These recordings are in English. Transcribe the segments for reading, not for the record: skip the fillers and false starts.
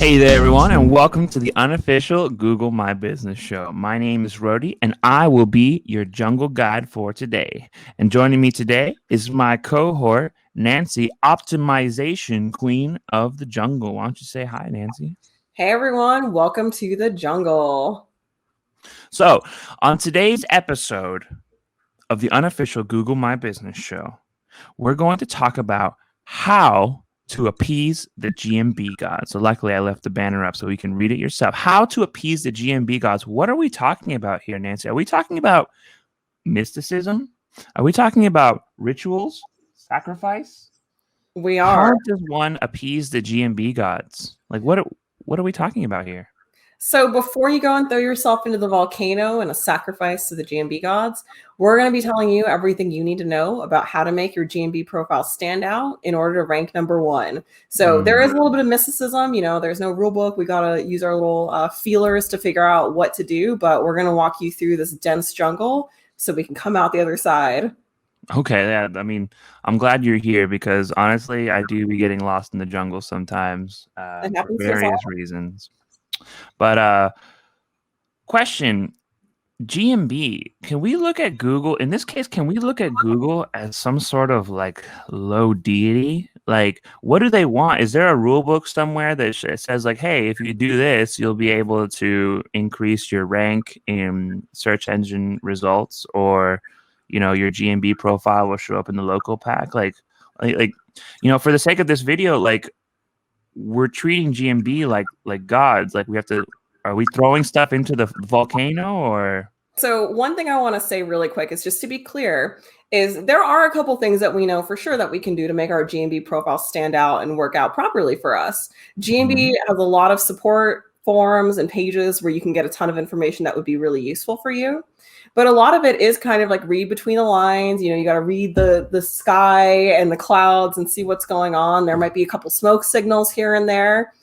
Hey there, everyone, and welcome to the Unofficial Google My Business show. My name is Rody, and I will be your jungle guide for today. And joining me today is my cohort, Nancy, optimization queen of the jungle. Why don't you say hi, Nancy? Hey everyone, welcome to the jungle. So, on today's episode of the Unofficial Google My Business show, we're going to talk about how to appease the GMB gods. So luckily I left the banner up so you can read it yourself. How to appease the GMB gods. What are we talking about here, Nancy? Are we talking about mysticism? Are we talking about rituals? Sacrifice? We How are. does one appease the GMB gods? Like what are we talking about here? So before you go and throw yourself into the volcano and a sacrifice to the GMB gods, we're going to be telling you everything you need to know about how to make your GMB profile stand out in order to rank #1. So there is a little bit of mysticism. There's no rule book. We got to use our little feelers to figure out what to do, but we're going to walk you through this dense jungle so we can come out the other side. Okay, yeah, I mean, I'm glad you're here because honestly, I do be getting lost in the jungle sometimes It for happens to us all. various reasons. But question, GMB, can we look at Google in this case, can we look at Google as some sort of like low deity? Like, what do they want? Is there a rule book somewhere that says like, hey, if you do this, you'll be able to increase your rank in search engine results, or your GMB profile will show up in the local pack? Like for the sake of this video, like we're treating GMB like gods. Like are we throwing stuff into the volcano or? So one thing I want to say really quick is, just to be clear, is there are a couple things that we know for sure that we can do to make our GMB profile stand out and work out properly for us. GMB has a lot of support forums and pages where you can get a ton of information that would be really useful for you. But a lot of it is kind of like read between the lines. You got to read the sky and the clouds and see what's going on. There might be a couple smoke signals here and there.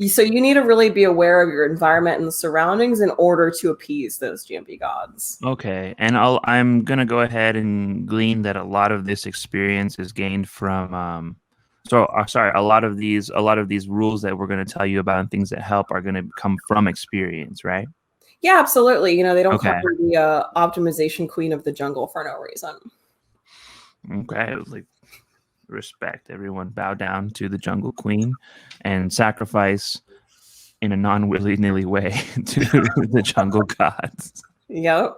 So you need to really be aware of your environment and the surroundings in order to appease those GMB gods. Okay, and I'm gonna go ahead and glean that a lot of this experience is gained from sorry, a lot of these rules that we're gonna tell you about and things that help are gonna come from experience, right? Yeah, absolutely. They don't call Okay. her the optimization queen of the jungle for no reason. Okay, it was like respect. Everyone bow down to the jungle queen and sacrifice in a non-willy-nilly way to the jungle gods. Yep.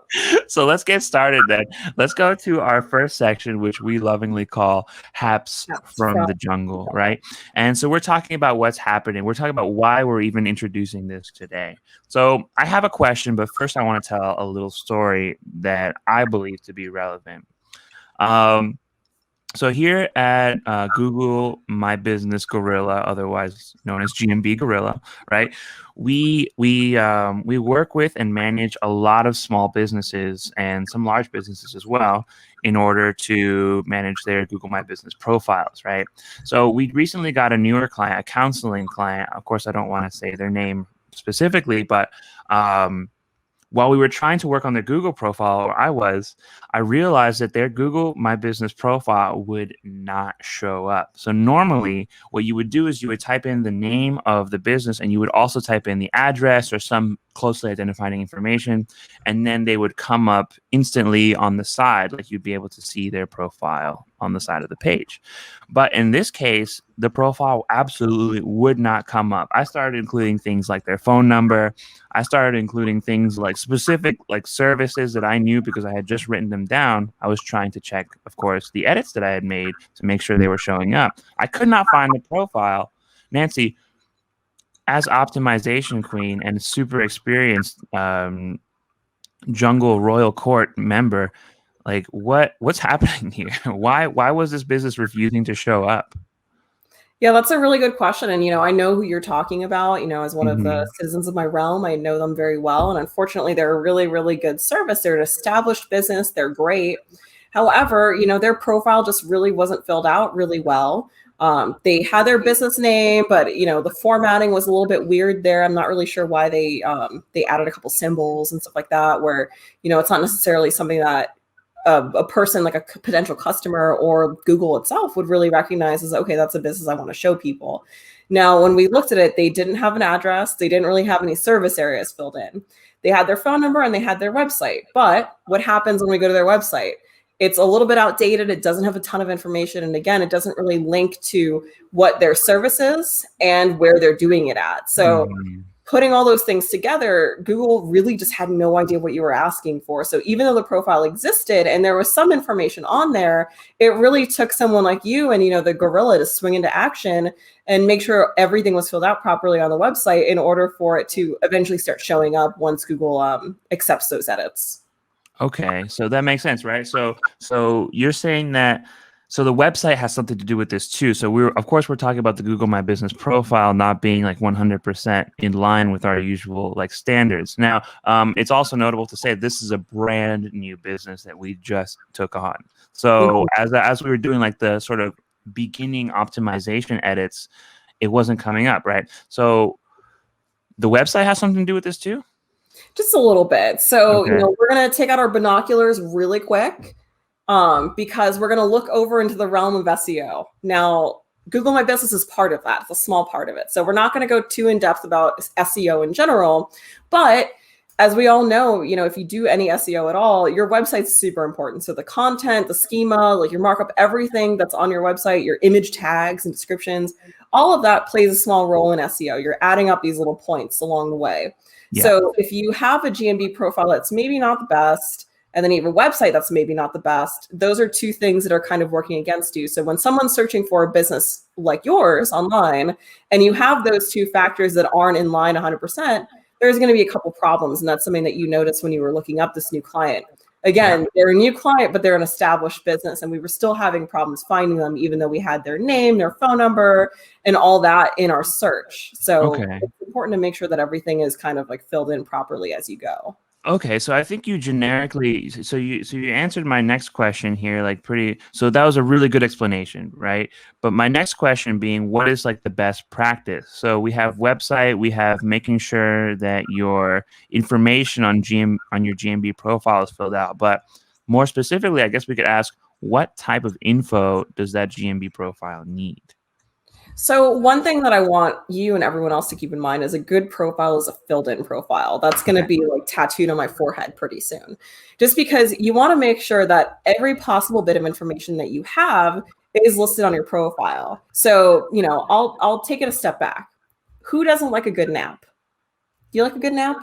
So let's get started then. Let's go to our first section, which we lovingly call Haps from the jungle, right? And so we're talking about what's happening. We're talking about why we're even introducing this today. So I have a question, but first I want to tell a little story that I believe to be relevant. So here at Google My Business Gorilla, otherwise known as GMB Gorilla, right? We work with and manage a lot of small businesses and some large businesses as well in order to manage their Google My Business profiles, right? So we recently got a newer client, a counseling client. Of course, I don't want to say their name specifically, but while we were trying to work on their Google profile, or I realized that their Google My Business profile would not show up. So normally what you would do is you would type in the name of the business and you would also type in the address or some closely identifying information, and then they would come up instantly on the side, like you'd be able to see their profile on the side of the page. But in this case, the profile absolutely would not come up. I started including things like their phone number. I started including things like specific like services that I knew because I had just written them down. I was trying to check, of course, the edits that I had made to make sure they were showing up. I could not find the profile. Nancy, as optimization queen and super experienced jungle royal court member, like what's happening here? Why was this business refusing to show up? Yeah, that's a really good question. And, I know who you're talking about, as one of the citizens of my realm. I know them very well. And unfortunately, they're a really, really good service. They're an established business. They're great. However, their profile just really wasn't filled out really well. They had their business name, but, the formatting was a little bit weird there. I'm not really sure why they added a couple symbols and stuff like that, where, it's not necessarily something that a person like a potential customer or Google itself would really recognize as, okay, that's a business I want to show people. Now, when we looked at it, they didn't have an address. They didn't really have any service areas filled in. They had their phone number and they had their website. But what happens when we go to their website? It's a little bit outdated. It doesn't have a ton of information. And again, it doesn't really link to what their service is and where they're doing it at. So putting all those things together, Google really just had no idea what you were asking for. So even though the profile existed and there was some information on there, it really took someone like you and, the gorilla to swing into action and make sure everything was filled out properly on the website in order for it to eventually start showing up once Google accepts those edits. Okay, so that makes sense, right? So you're saying that so the website has something to do with this too. So we're talking about the Google My Business profile not being like 100% in line with our usual like standards. Now, it's also notable to say this is a brand new business that we just took on. So as we were doing like the sort of beginning optimization edits, it wasn't coming up, right? So the website has something to do with this too? Just a little bit. So, Okay. we're going to take out our binoculars really quick because we're going to look over into the realm of SEO. Now, Google My Business is part of that. It's a small part of it. So we're not going to go too in depth about SEO in general. But as we all know, if you do any SEO at all, your website's super important. So the content, the schema, like your markup, everything that's on your website, your image tags and descriptions, all of that plays a small role in SEO. You're adding up these little points along the way. Yeah. So if you have a GMB profile that's maybe not the best, and then you have a website that's maybe not the best, those are two things that are kind of working against you. So when someone's searching for a business like yours online, and you have those two factors that aren't in line 100%, there's going to be a couple problems. And that's something that you noticed when you were looking up this new client. Again, they're a new client, but they're an established business. And we were still having problems finding them, even though we had their name, their phone number, and all that in our search. So it's important to make sure that everything is kind of like filled in properly as you go. Okay, so I think you generically so you answered my next question here like so that was a really good explanation, right? But my next question being what is like the best practice? So we have website, we have making sure that your information on your GMB profile is filled out, but more specifically, I guess we could ask what type of info does that GMB profile need? So one thing that I want you and everyone else to keep in mind is a good profile is a filled in profile. That's going to be like tattooed on my forehead pretty soon. Just because you want to make sure that every possible bit of information that you have is listed on your profile. So, I'll take it a step back. Who doesn't like a good nap? Do you like a good nap?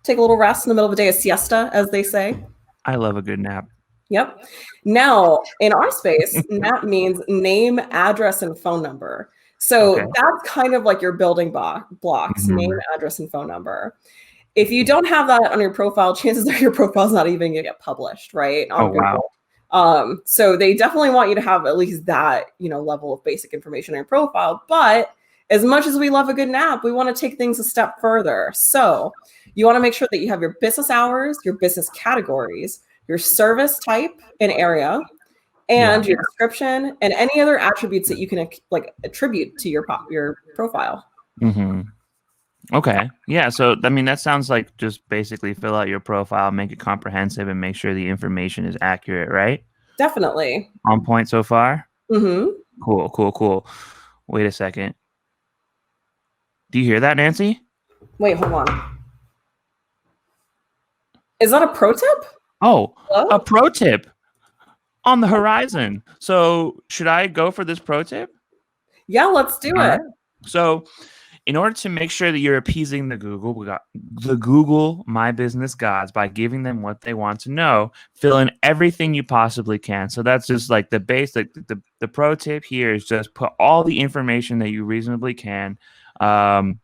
Take a little rest in the middle of the day, a siesta, as they say. I love a good nap. Yep. Now, in our space, nap means name, address, and phone number. So that's kind of like your building blocks, name, address, and phone number. If you don't have that on your profile, chances are your profile is not even going to get published, right? On Google. Wow. So they definitely want you to have at least that, level of basic information on your profile. But as much as we love a good nap, we want to take things a step further. So you want to make sure that you have your business hours, your business categories, your service type and area, and your description and any other attributes that you can like attribute to your profile. Okay. Yeah. So, I mean, that sounds like just basically fill out your profile, make it comprehensive, and make sure the information is accurate, right? Definitely. On point so far? Cool. Wait a second. Do you hear that, Nancy? Wait, hold on. Is that a pro tip? Oh, hello? A pro tip on the horizon. So should I go for this pro tip? Yeah, let's do it. So in order to make sure that you're appeasing the Google My Business Gods by giving them what they want to know, fill in everything you possibly can. So that's just like the basic, the pro tip here is just put all the information that you reasonably can. And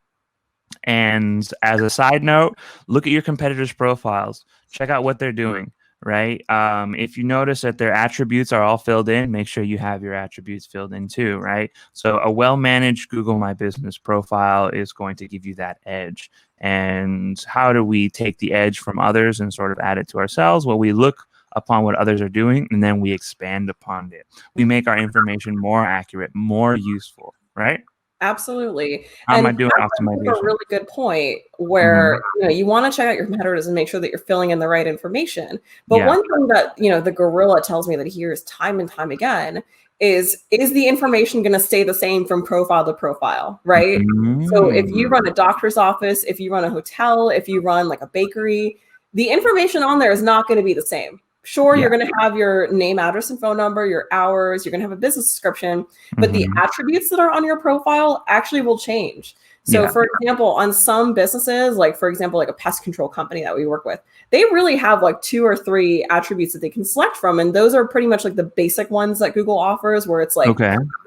as a side note, look at your competitors' profiles, check out what they're doing. Right. If you notice that their attributes are all filled in, make sure you have your attributes filled in too. Right. So a well-managed Google My Business profile is going to give you that edge. And how do we take the edge from others and sort of add it to ourselves? Well, we look upon what others are doing and then we expand upon it. We make our information more accurate, more useful. Right. Absolutely. How am I doing optimization? A really good point where you want to check out your competitors and make sure that you're filling in the right information. But one thing that the gorilla tells me that he hears time and time again is the information going to stay the same from profile to profile, right? So if you run a doctor's office, if you run a hotel, if you run like a bakery, the information on there is not going to be the same. Sure, you're going to have your name, address, and phone number, your hours, you're going to have a business description, but the attributes that are on your profile actually will change. So for example, on some businesses, like for example, like a pest control company that we work with, they really have like 2 or 3 attributes that they can select from. And those are pretty much like the basic ones that Google offers, where it's like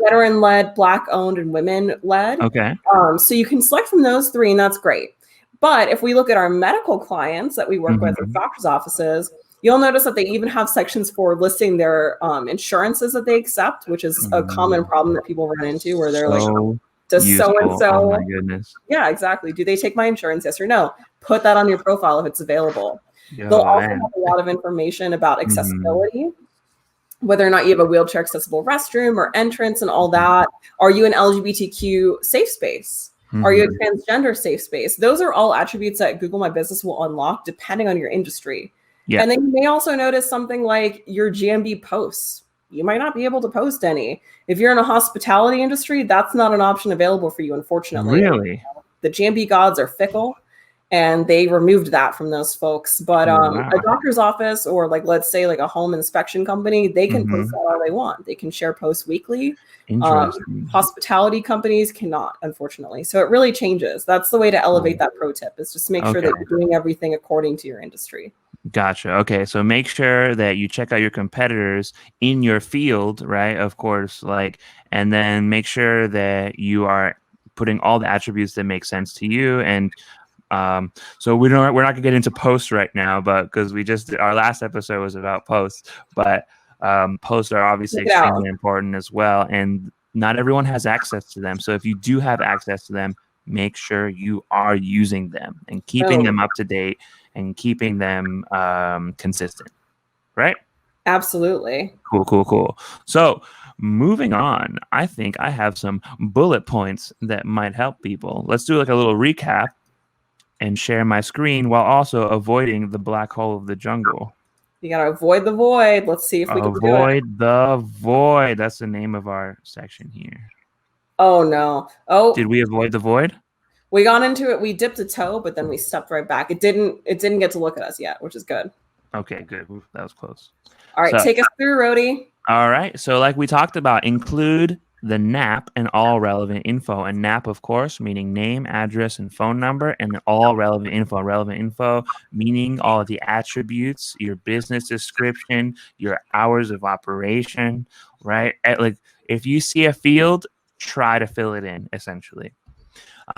veteran led, Black owned, and women led. So you can select from those 3, and that's great. But if we look at our medical clients that we work with at doctor's offices, you'll notice that they even have sections for listing their insurances that they accept, which is a common problem that people run into, where they're like, does so-and-so, oh my goodness. Yeah, exactly. Do they take my insurance? Yes or no? Put that on your profile if it's available. They'll also have a lot of information about accessibility, whether or not you have a wheelchair accessible restroom or entrance and all that. Are you an LGBTQ safe space? Are you a transgender safe space? Those are all attributes that Google My Business will unlock depending on your industry. And then you may also notice something like your GMB posts. You might not be able to post any. If you're in a hospitality industry, that's not an option available for you, unfortunately. Really? The GMB gods are fickle, and they removed that from those folks. But a doctor's office, or like, let's say like a home inspection company, they can post that all they want. They can share posts weekly. Hospitality companies cannot, unfortunately. So it really changes. That's the way to elevate that pro tip, is just make sure that you're doing everything according to your industry. Gotcha. Okay. So make sure that you check out your competitors in your field, right? Of course, and then make sure that you are putting all the attributes that make sense to you. And so we're not gonna get into posts right now, but because our last episode was about posts, but posts are obviously extremely important as well. And not everyone has access to them. So if you do have access to them, make sure you are using them and keeping them up to date and keeping them consistent, right? Absolutely. Cool. So moving on, I think I have some bullet points that might help people. Let's do like a little recap and share my screen while also avoiding the black hole of the jungle. You got to avoid the void. Let's see if we can do it. Avoid the void. That's the name of our section here. Oh, no. Oh, did we avoid the void? We got into it. We dipped a toe, but then we stepped right back. It didn't get to look at us yet, which is good. Okay, good. Oof, that was close. All right, take us through, Rody. All right. So like we talked about, include the NAP and all relevant info. And NAP, of course, meaning name, address, and phone number, and all relevant info. Relevant info meaning all of the attributes, your business description, your hours of operation, right? Like if you see a field, try to fill it in, essentially.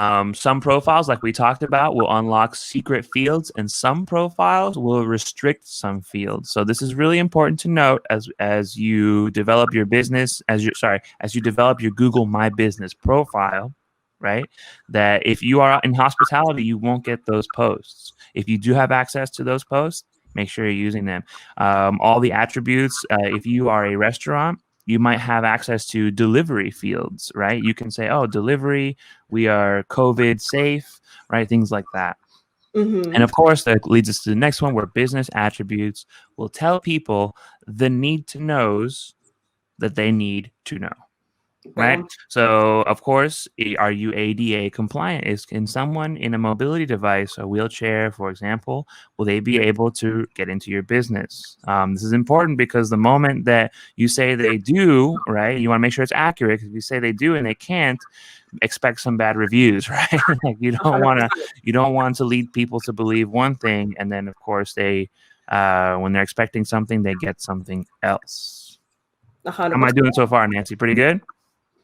Some profiles, like we talked about, will unlock secret fields, and some profiles will restrict some fields. So this is really important to note as you develop your business, as you develop your Google My Business profile, right? That if you are in hospitality, you won't get those posts. If you do have access to those posts, make sure you're using them. All the attributes, if you are a restaurant, you might have access to delivery fields, right? You can say, oh, delivery, we are COVID safe, right? Things like that. And of course, that leads us to the next one, where business attributes will tell people the need to knows that they need to know, right? So, of course, are you ADA compliant? Can someone in a mobility device, a wheelchair, for example, will they be able to get into your business? This is important because the moment that you say they do, right, you want to make sure it's accurate. Because if you say they do and they can't, expect some bad reviews, right? Like you don't want to lead people to believe one thing, and then of course they, when they're expecting something, they get something else. 100%. How am I doing so far, Nancy? Pretty good.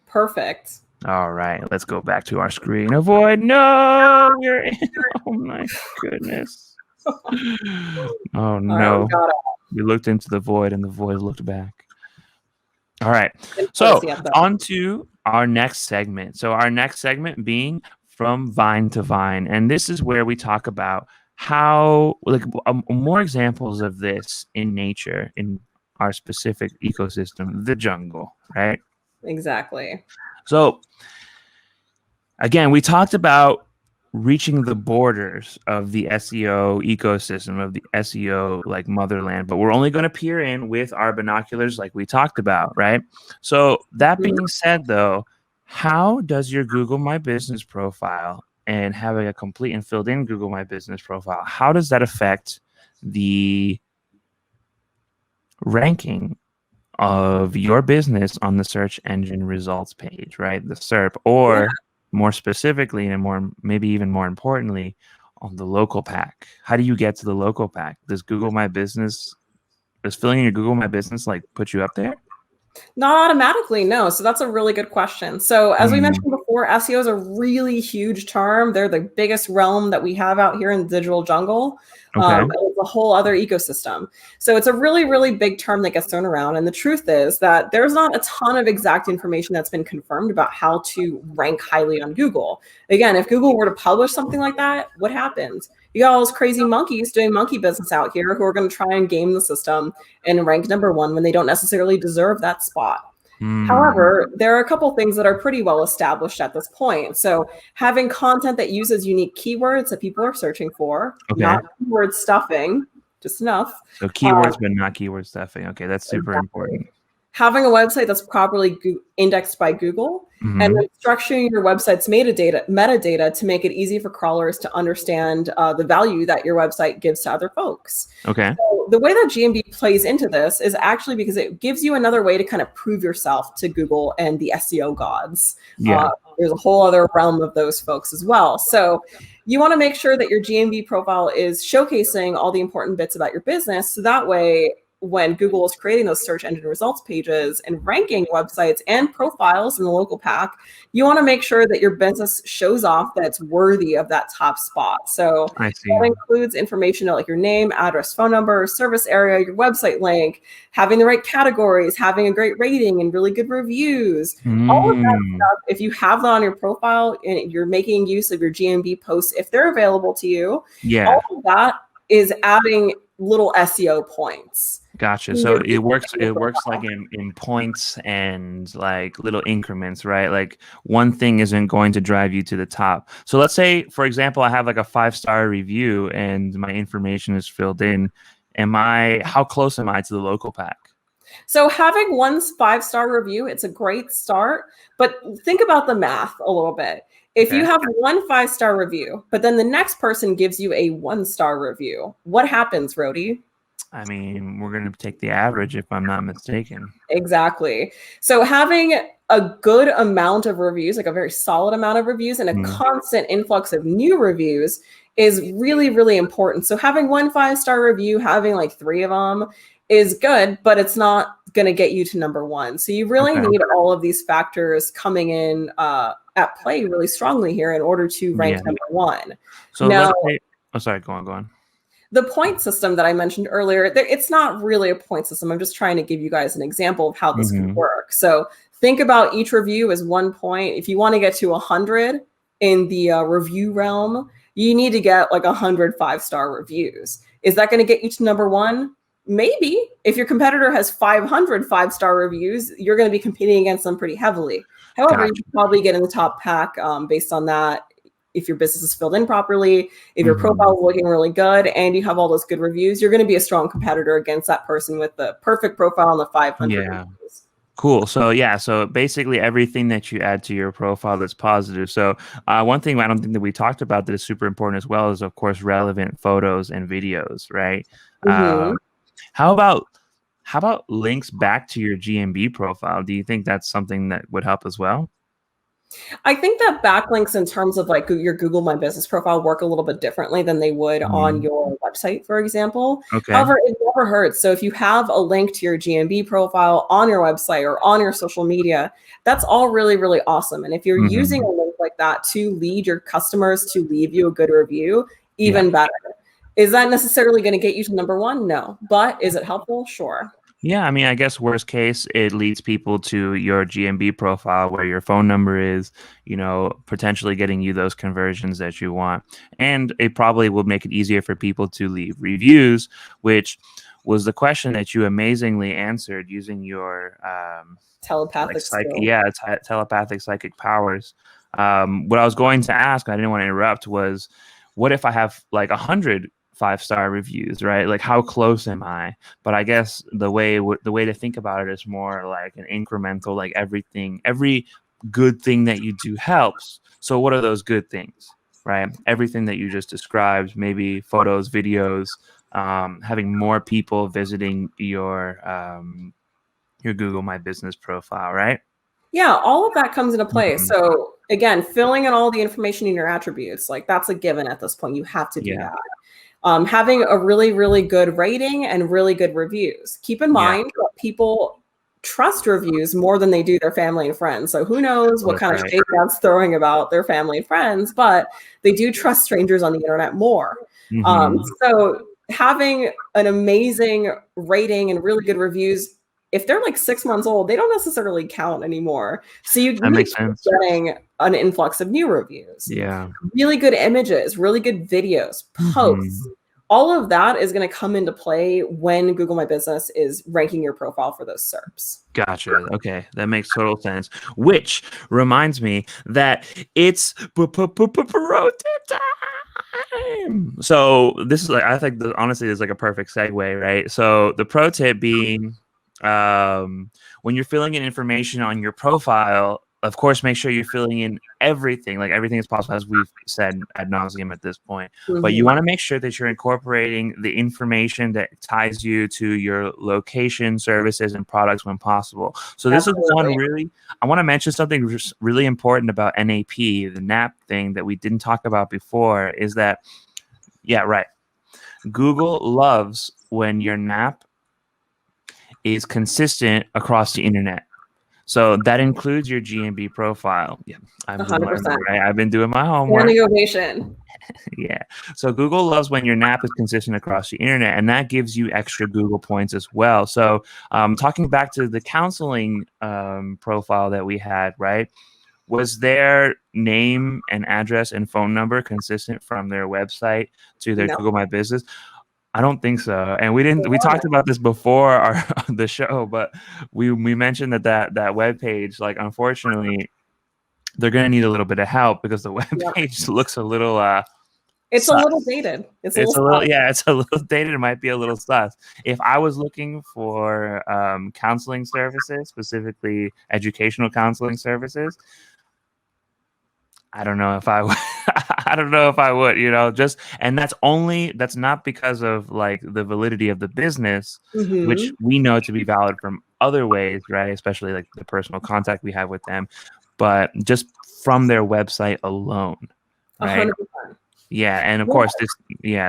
Perfect. All right, let's go back to our screen. Avoid. No, we're in. Oh my goodness. Oh no. We looked into the void and the void looked back. All right. So on to our next segment. So our next segment being From Vine to Vine. And this is where we talk about how, more examples of this in nature, in our specific ecosystem, the jungle, right? Exactly. So again, we talked about reaching the borders of the SEO ecosystem, of the SEO like motherland, but we're only going to peer in with our binoculars like we talked about, right? So that being said, though, how does your Google My Business profile and having a complete and filled in Google My Business profile, how does that affect the ranking of your business on the search engine results page, right? The SERP, or more specifically and more, maybe even more importantly, on the local pack. How do you get to the local pack? Does filling in your Google My Business like put you up there? Not automatically, no. So that's a really good question. So as we mentioned before, SEO is a really huge term. They're the biggest realm that we have out here in the digital jungle. Okay. It's a whole other ecosystem. So it's a really, really big term that gets thrown around. And the truth is that there's not a ton of exact information that's been confirmed about how to rank highly on Google. Again, if Google were to publish something like that, what happens? You got all those crazy monkeys doing monkey business out here who are going to try and game the system and rank #1 when they don't necessarily deserve that spot. However, there are a couple things that are pretty well established at this point. So having content that uses unique keywords that people are searching for, not keyword stuffing, just enough. So keywords, but not keyword stuffing. Okay, that's super important. Having a website that's properly indexed by Google, and then structuring your website's metadata to make it easy for crawlers to understand the value that your website gives to other folks. Okay. So the way that GMB plays into this is actually because it gives you another way to kind of prove yourself to Google and the SEO gods. Yeah. There's a whole other realm of those folks as well. So you want to make sure that your GMB profile is showcasing all the important bits about your business. So that way, when Google is creating those search engine results pages and ranking websites and profiles in the local pack, you want to make sure that your business shows off that it's worthy of that top spot. So that includes information like your name, address, phone number, service area, your website link, having the right categories, having a great rating and really good reviews. All of that stuff, if you have that on your profile and you're making use of your GMB posts, if they're available to you, all of that is adding little SEO points. Gotcha. So it works like in points and like little increments, right? Like one thing isn't going to drive you to the top. So let's say, for example, I have like a 5-star review and my information is filled in. How close am I to the local pack? So having one 5-star review, it's a great start, but think about the math a little bit. If you have one 5-star review, but then the next person gives you a 1-star review, what happens, Rody? I mean, we're going to take the average if I'm not mistaken. Exactly. So having a good amount of reviews, like a very solid amount of reviews and a constant influx of new reviews is really, really important. So having one 5-star review, having like 3 of them is good, but it's not going to get you to *1. So you really need all of these factors coming in at play really strongly here in order to rank #1. So now, sorry, go on. The point system that I mentioned earlier, it's not really a point system. I'm just trying to give you guys an example of how this could work. So think about each review as 1 point. If you want to get to 100 in the review realm, you need to get like 100 5-star reviews. Is that going to get you to #1? Maybe. If your competitor has 500 5-star reviews, you're going to be competing against them pretty heavily. However, you can probably get in the top pack based on that. If your business is filled in properly, if your profile is looking really good and you have all those good reviews, you're going to be a strong competitor against that person with the perfect profile on the 500 reviews. Cool. So basically everything that you add to your profile that's positive. So one thing I don't think that we talked about that is super important as well is, of course, relevant photos and videos, right? How about links back to your GMB profile? Do you think that's something that would help as well? I think that backlinks in terms of like your Google My Business profile work a little bit differently than they would on your website, for example. However, it never hurts. So if you have a link to your GMB profile on your website or on your social media, that's all really, really awesome. And if you're using a link like that to lead your customers to leave you a good review, even better. Is that necessarily going to get you to #1? No. But is it helpful? Sure. Yeah, I mean, I guess worst case, it leads people to your GMB profile where your phone number is, potentially getting you those conversions that you want. And it probably will make it easier for people to leave reviews, which was the question that you amazingly answered using your telepathic telepathic psychic powers. What I was going to ask, I didn't want to interrupt, was what if I have like 100 5-star reviews, right? Like how close am I? But I guess the way to think about it is more like an incremental, like every good thing that you do helps. So what are those good things, right? Everything that you just described, maybe photos, videos, having more people visiting your Google My Business profile, right? Yeah, all of that comes into play. Mhm. So again, filling in all the information in your attributes, like that's a given at this point. You have to do Yeah. that. Having a really, really good rating and really good reviews. Keep in Yeah. mind that people trust reviews more than they do their family and friends. So who knows what That's kind of right. shade that's throwing about their family and friends, but they do trust strangers on the internet more. Mhm. So having an amazing rating and really good reviews, if they're like 6 months old, they don't necessarily count anymore. So you That really makes keep sense. getting an influx of new reviews. Yeah. Really good images, really good videos, posts. Mhm. All of that is going to come into play when Google My Business is ranking your profile for those SERPs. Gotcha. Okay, that makes total sense. Which reminds me that it's Protip time. So this is like, I think honestly is like a perfect segue, right? So the pro tip being, when you're filling in information on your profile, of course, make sure you're filling in everything, like everything is possible, as we've said ad nauseum at this point. But you want to make sure that you're incorporating the information that ties you to your location, services, and products when possible. So this is one really, I want to mention something really important about NAP, the NAP thing that we didn't talk about before, is that, yeah, right. Google loves when your NAP is consistent across the internet. So that includes your GMB profile. Yeah, I've been learning, right? I've been doing my homework. Standing ovation. Yeah. So Google loves when your NAP is consistent across the internet, and that gives you extra Google points as well. So talking back to the counseling profile that we had, right? Was their name and address and phone number consistent from their website to their Google My Business? I don't think so. And we talked about this before the show, but we mentioned that web page, like, unfortunately, they're going to need a little bit of help because the web page looks a little it's sus. A little dated. It's a little, yeah, it's a little dated. It might be a little sus. If I was looking for counseling services, specifically educational counseling services, I don't know if I would. I don't know if I would, just, and that's not because of like the validity of the business, which we know to be valid from other ways, right? Especially like the personal contact we have with them, but just from their website alone, right? 100%. Yeah, and of course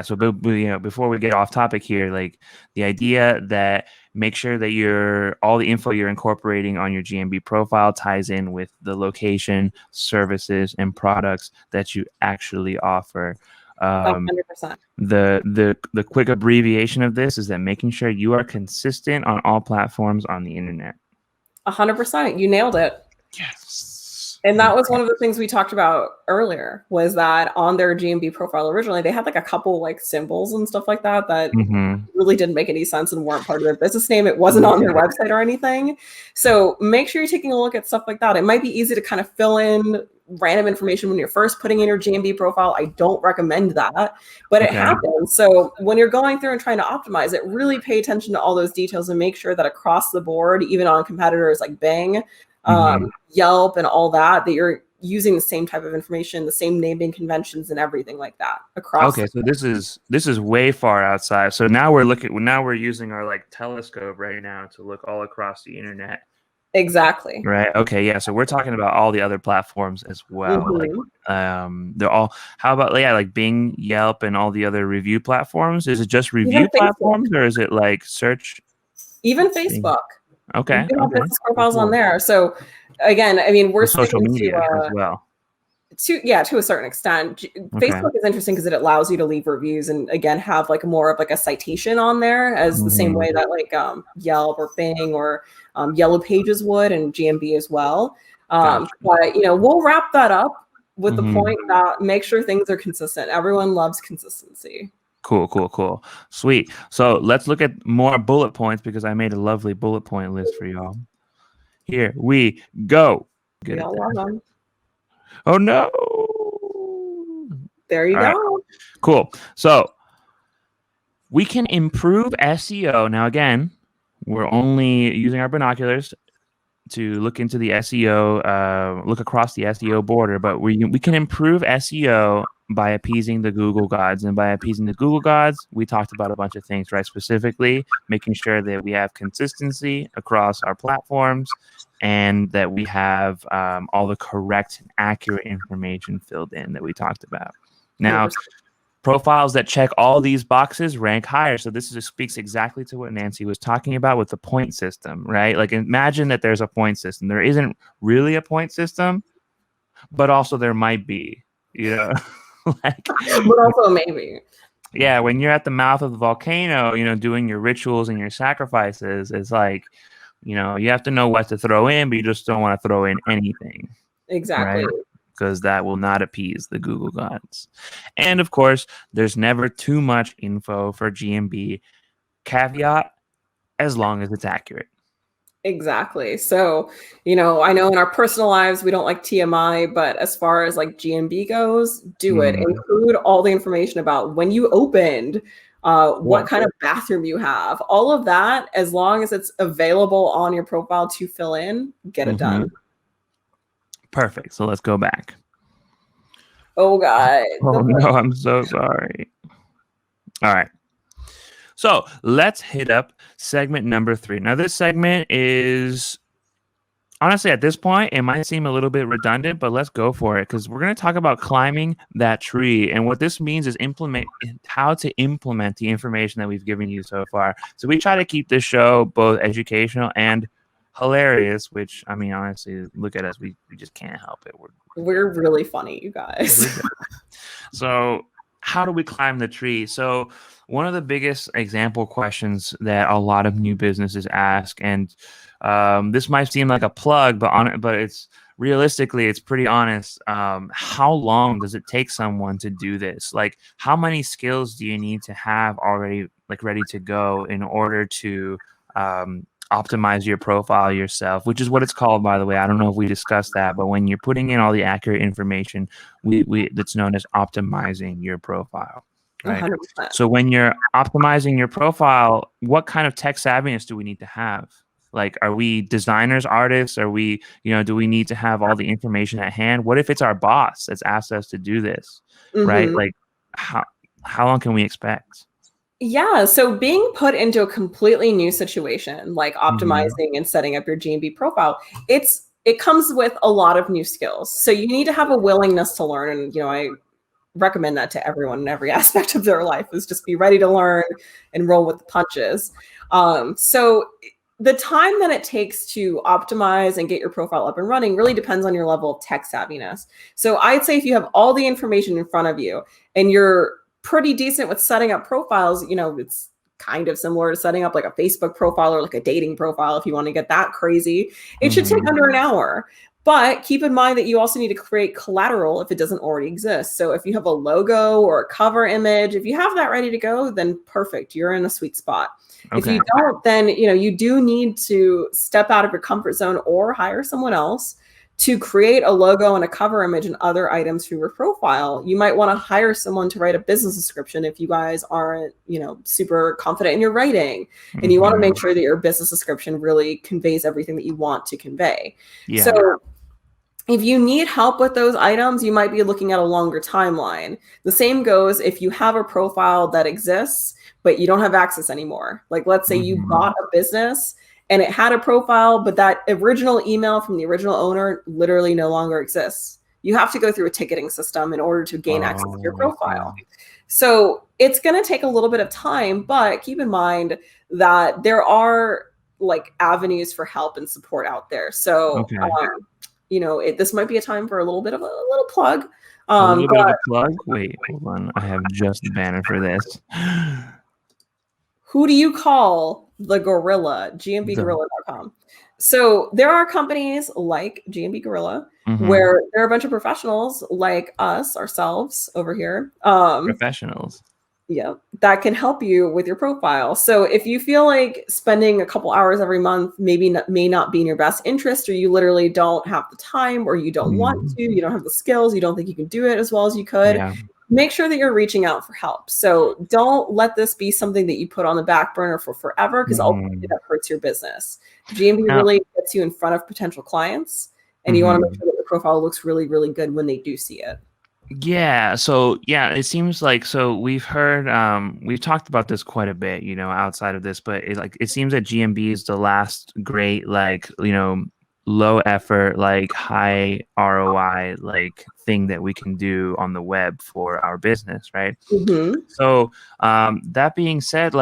so before we get off topic here, like the idea that make sure that all the info you're incorporating on your GMB profile ties in with the location, services, and products that you actually offer. 100%. The quick abbreviation of this is that making sure you are consistent on all platforms on the internet. 100%. You nailed it. Yes. And that was one of the things we talked about earlier, was that on their GMB profile originally, they had like a couple like symbols and stuff like that really didn't make any sense and weren't part of their business name. It wasn't on their website or anything. So make sure you're taking a look at stuff like that. It might be easy to kind of fill in random information when you're first putting in your GMB profile. I don't recommend that, but it happens. So when you're going through and trying to optimize it, really pay attention to all those details and make sure that across the board, even on competitors like Bing, Yelp, and all that you're using the same type of information, the same naming conventions and everything like that across. Okay, so this is way far outside. So now we're using our like telescope right now to look all across the internet. Exactly. Right. Okay. Yeah. So we're talking about all the other platforms as well. Like, they're all. How about like Bing, Yelp, and all the other review platforms? Is it just review platforms, or is it like search? Even Facebook. Okay. You have business profiles on there. So again, I mean, we're social media as well. To a certain extent. Facebook is interesting because it allows you to leave reviews and again have like more of like a citation on there, as the same way that like Yelp or Bing or Yellow Pages would, and GMB as well. But we'll wrap that up with the point that make sure things are consistent. Everyone loves consistency. Cool. Sweet. So let's look at more bullet points because I made a lovely bullet point list for y'all. Here we go. We all love them. Oh no. There you All go. right. Cool. So we can improve SEO. Now, again, we're only using our binoculars to look into the SEO, look across the SEO border, but we can improve SEO by appeasing the Google gods. And by appeasing the Google gods, we talked about a bunch of things, right? Specifically, making sure that we have consistency across our platforms and that we have all the correct and accurate information filled in that we talked about. Now, 100%. profiles that check all these boxes rank higher. So this just speaks exactly to what Nancy was talking about with the point system, right? Like imagine that there's a point system. There isn't really a point system, but also there might be, you know, like, But also maybe. yeah, when you're at the mouth of the volcano, you know, doing your rituals and your sacrifices, it's like, you know, you have to know what to throw in, but you just don't want to throw in anything. Exactly. Right? Because that will not appease the Google gods. And of course, there's never too much info for GMB. Caveat, as long as it's accurate. Exactly. So, I know in our personal lives we don't like TMI, but as far as like GMB goes, do it. Include all the information about when you opened, what kind of bathroom you have, all of that, as long as it's available on your profile to fill in, get it done. Perfect. So let's go back. Oh, God. Oh, no, I'm so sorry. All right. So let's hit up segment number 3. Now, this segment is, honestly, at this point, it might seem a little bit redundant, but let's go for it because we're going to talk about climbing that tree. And what this means is how to implement the information that we've given you so far. So we try to keep this show both educational and hilarious, which, I mean, honestly, look at us. We just can't help it. We're really funny, you guys. So how do we climb the tree? So one of the biggest example questions that a lot of new businesses ask, and this might seem like a plug, but it's realistically, it's pretty honest. How long does it take someone to do this? Like, how many skills do you need to have already, like, ready to go in order to optimize your profile yourself, which is what it's called, by the way. I don't know if we discussed that, but when you're putting in all the accurate information, we that's known as optimizing your profile. Right. 100%. So when you're optimizing your profile, what kind of tech savviness do we need to have? Like, are we designers, artists? Are we, do we need to have all the information at hand? What if it's our boss that's asked us to do this? Right. Like, how long can we expect? Yeah, so being put into a completely new situation, like optimizing and setting up your GMB profile, it comes with a lot of new skills. So you need to have a willingness to learn. And, I recommend that to everyone in every aspect of their life, is just be ready to learn and roll with the punches. So the time that it takes to optimize and get your profile up and running really depends on your level of tech savviness. So I'd say if you have all the information in front of you and you're pretty decent with setting up profiles, it's kind of similar to setting up like a Facebook profile or like a dating profile. If you want to get that crazy, it should take under an hour. But keep in mind that you also need to create collateral if it doesn't already exist. So if you have a logo or a cover image, if you have that ready to go, then perfect. You're in a sweet spot. Okay. If you don't, then you do need to step out of your comfort zone or hire someone else to create a logo and a cover image and other items for your profile. You might want to hire someone to write a business description if you guys aren't, super confident in your writing. And you want to make sure that your business description really conveys everything that you want to convey. Yeah. So if you need help with those items, you might be looking at a longer timeline. The same goes if you have a profile that exists, but you don't have access anymore. Like, let's say you bought a business and it had a profile, but that original email from the original owner literally no longer exists. You have to go through a ticketing system in order to gain access to your profile. So it's going to take a little bit of time, but keep in mind that there are like avenues for help and support out there. So, this might be a time for a little bit of a little plug. A little bit of a plug? Wait, hold on. I have just the banner for this. Who do you call the gorilla? GMBgorilla.com. So there are companies like GMB Gorilla where there are a bunch of professionals like ourselves over here. Professionals. Yeah, that can help you with your profile. So if you feel like spending a couple hours every month may not be in your best interest, or you literally don't have the time, or you don't want Mhm. to, you don't have the skills, you don't think you can do it as well as you could, Yeah. make sure that you're reaching out for help. So don't let this be something that you put on the back burner for forever, because ultimately Mhm. that hurts your business. GMB Now, really gets you in front of potential clients, and you want to make mhm. sure that your profile looks really, really good when they do see it. Yeah, so yeah, it seems like so we've heard we've talked about this quite a bit, outside of this, but it seems that GMB is the last great low effort, like high ROI thing that we can do on the web for our business, right? Mhm. So that being said,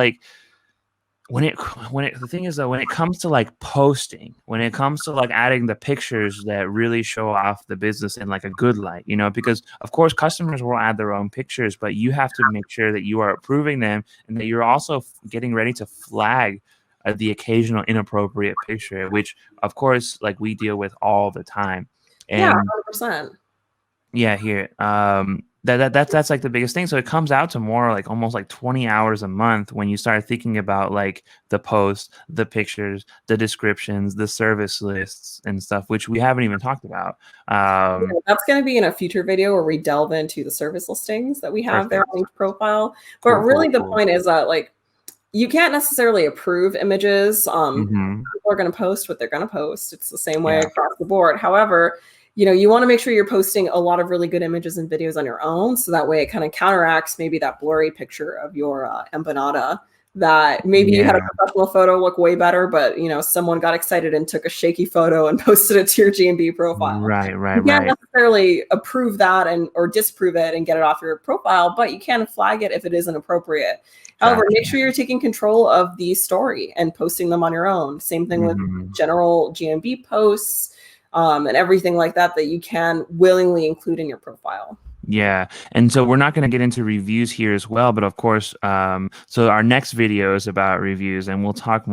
the thing is, though, when it comes to posting, when it comes to adding the pictures that really show off the business in a good light, because of course customers will add their own pictures, but you have to make sure that you are approving them and that you're also getting ready to flag the occasional inappropriate picture, which of course we deal with all the time. Yeah, And 100%. yeah, here. That's the biggest thing. So it comes out to more almost 20 hours a month when you start thinking about the posts, the pictures, the descriptions, the service lists and stuff, which we haven't even talked about. Yeah, that's going to be in a future video where we delve into the service listings that we have there Perfect. on each profile. But Cool, really cool, the cool. point is that you can't necessarily approve images. Hmm. People are going to post what they're going to post. It's the same way Yeah. across the board. However, you want to make sure you're posting a lot of really good images and videos on your own. So that way it kind of counteracts maybe that blurry picture of your empanada that maybe you had a Yeah. professional photo look way better, but someone got excited and took a shaky photo and posted it to your GMB profile. Right, right, You can't right. necessarily approve that and or disprove it and get it off your profile, but you can flag it if it isn't appropriate. However, Gotcha. make sure you're taking control of the story and posting them on your own. Same thing with Hmm. general GMB posts, and everything like that that you can willingly include in your profile. Yeah. And so we're not going to get into reviews here as well, but of course, so our next video is about reviews, and we'll talk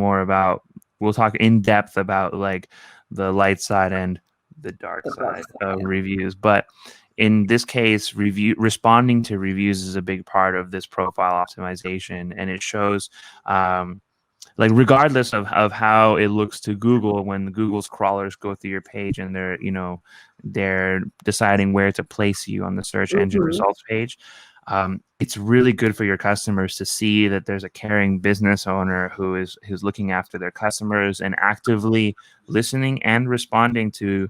in depth about the light side and the dark The dark side of side. reviews. But in this case, responding to reviews is a big part of this profile optimization, and it shows regardless of how it looks to Google when Google's crawlers go through your page and they're deciding where to place you on the search engine Mhm. results page. It's really good for your customers to see that there's a caring business owner who's looking after their customers and actively listening and responding to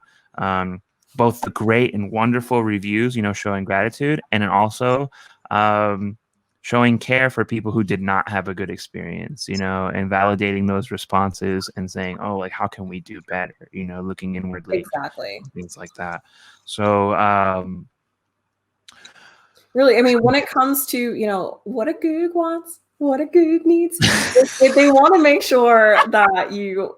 both the great and wonderful reviews, showing gratitude, and then also um, showing care for people who did not have a good experience, and validating those responses and saying, oh, how can we do better, looking inwardly, Exactly. things like that. So, Really, I mean, when it comes to, what a Goog wants, what a Goog needs, if they want to make sure that you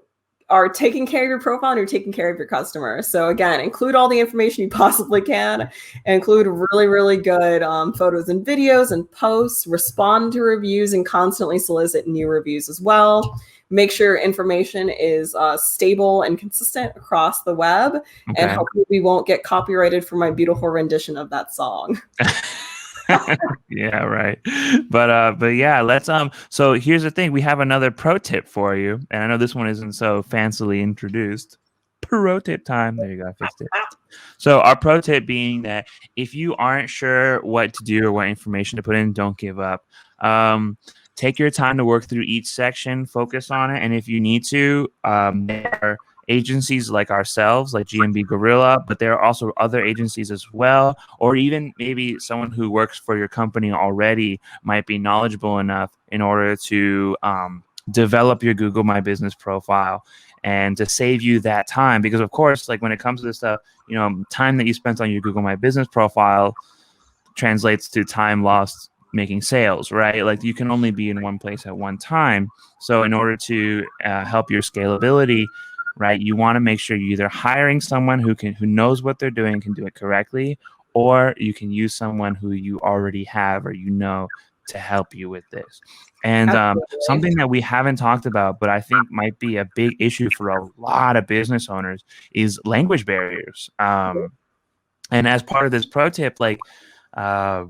are taking care of your profile and you're taking care of your customers. So again, include all the information you possibly can, include really, really good photos and videos and posts, respond to reviews and constantly solicit new reviews as well. Make sure information is stable and consistent across the web, and okay. hopefully we won't get copyrighted for my beautiful rendition of that song. Yeah, right. But yeah, so here's the thing. We have another pro tip for you. And I know this one isn't so fancily introduced. Pro tip time. There you go. I fixed it. So our pro tip being that if you aren't sure what to do or what information to put in, don't give up. Take your time to work through each section, focus on it, and if you need to, there are agencies like ourselves, like GMB Gorilla, but there are also other agencies as well, or even maybe someone who works for your company already might be knowledgeable enough in order to develop your Google My Business profile and to save you that time. Because of course, when it comes to this stuff, time that you spent on your Google My Business profile translates to time lost making sales, right? You can only be in one place at one time. So in order to help your scalability, right, you want to make sure you're either hiring someone who knows what they're doing and can do it correctly, or you can use someone who you already have or to help you with this. And Absolutely. something that we haven't talked about, but I think might be a big issue for a lot of business owners, is language barriers. And as part of this pro tip, uh,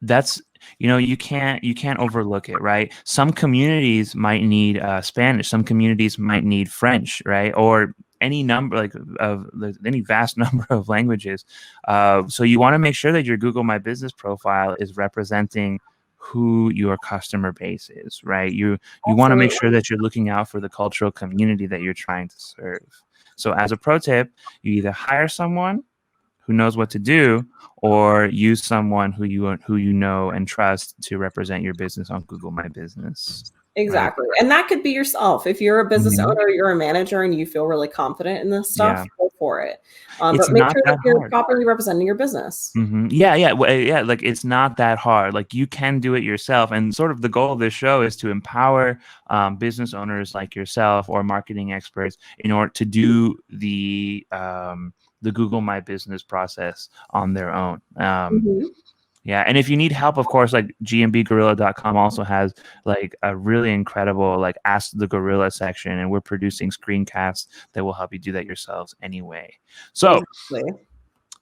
that's you can't overlook it, right? Some communities might need Spanish, some communities might need French, right? Or any number like of any vast number of languages. So you want to make sure that your Google My Business profile is representing who your customer base is, right? You want to make sure that you're looking out for the cultural community that you're trying to serve. So as a pro tip, you either hire someone who knows what to do, or use someone who you know and trust to represent your business on Google My Business. Exactly. Right? And that could be yourself. If you're a business Mm-hmm. owner, you're a manager, and you feel really confident in this stuff, go for it. But It's make not sure that you're hard. properly representing your business. Mm-hmm. Yeah. Like it's not that hard. Like you can do it yourself. And sort of the goal of this show is to empower business owners like yourself or marketing experts in order to do the Google My Business process on their own. Yeah, and if you need help, of course, like gmbgorilla.com also has like a really incredible like Ask the Gorilla section, and we're producing screencasts that will help you do that yourselves anyway. So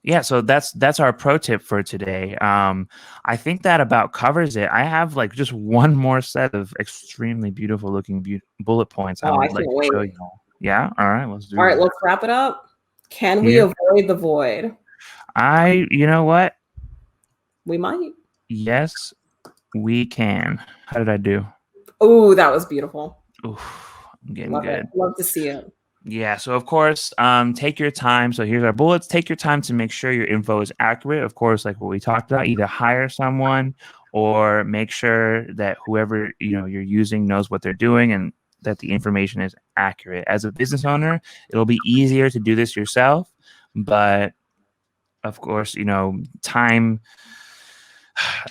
yeah, so that's our pro tip for today. I think that about covers it. I have like just one more set of extremely beautiful looking bullet points I would like to show you. Yeah, all right, let's do it. All right, let's wrap it up. Can we avoid the void? You know what? We might. Yes, we can. How did I do? Oh, that was beautiful. Oof, I'm getting Love good. it. Love to see it. Yeah, so of course, take your time. So here's our bullets. Take your time to make sure your info is accurate. Of course, like what we talked about, either hire someone or make sure that whoever you're using knows what they're doing and that the information is accurate. As a business owner, it'll be easier to do this yourself, but of course, time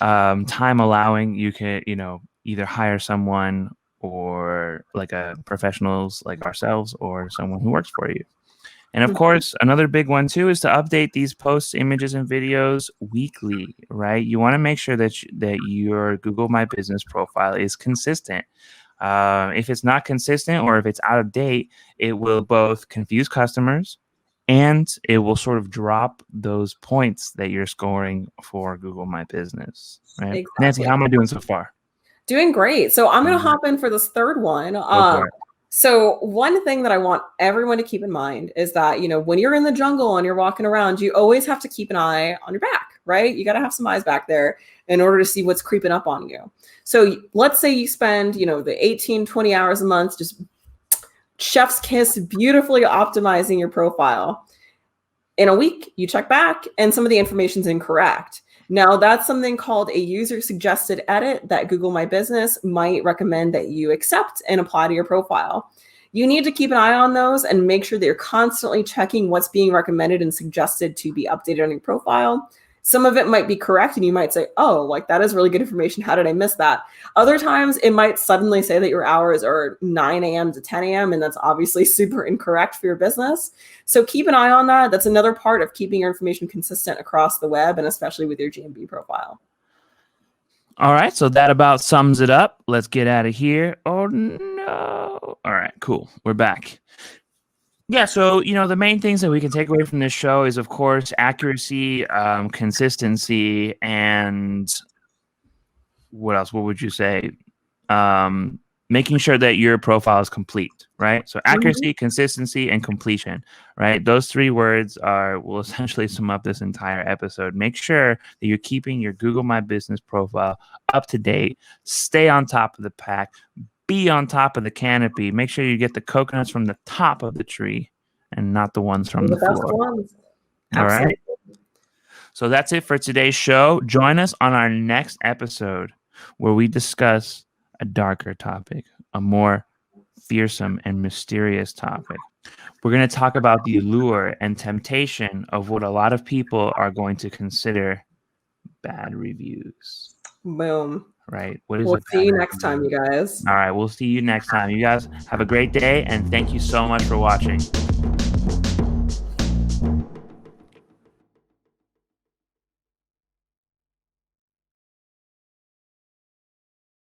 allowing, you can either hire someone or like a professionals like ourselves or someone who works for you. And of course, another big one too is to update these posts, images, and videos weekly, right? You want to make sure that your Google My Business profile is consistent. If it's not consistent or if it's out of date, it will both confuse customers and it will sort of drop those points that you're scoring for Google My Business, right? Exactly. Nancy, how am I doing so far? Doing great. So I'm going to hop in for this third one. So one thing that I want everyone to keep in mind is that, when you're in the jungle and you're walking around, you always have to keep an eye on your back, right? You got to have some eyes back there in order to see what's creeping up on you. So let's say you spend, the 18, 20 hours a month just chef's kiss beautifully optimizing your profile. In a week, you check back and some of the information is incorrect. Now, that's something called a user-suggested edit that Google My Business might recommend that you accept and apply to your profile. You need to keep an eye on those and make sure that you're constantly checking what's being recommended and suggested to be updated on your profile. Some of it might be correct, and you might say, oh, like that is really good information. How did I miss that? Other times, it might suddenly say that your hours are 9 a.m. to 10 a.m., and that's obviously super incorrect for your business. So keep an eye on that. That's another part of keeping your information consistent across the web, and especially with your GMB profile. All right, so that about sums it up. Let's get out of here. Oh, no. All right, cool. We're back. Yeah, so, the main things that we can take away from this show is, of course, accuracy, consistency, and what else? What would you say? Making sure that your profile is complete, right? So accuracy, consistency, and completion, right? Those three words will essentially sum up this entire episode. Make sure that you're keeping your Google My Business profile up to date. Stay on top of the pack. Be on top of the canopy. Make sure you get the coconuts from the top of the tree and not the ones from the floor. All right. So that's it for today's show. Join us on our next episode where we discuss a darker topic, a more fearsome and mysterious topic. We're going to talk about the allure and temptation of what a lot of people are going to consider bad reviews. Boom. Right. We'll see you next time, you guys. All right. We'll see you next time. You guys have a great day, and thank you so much for watching.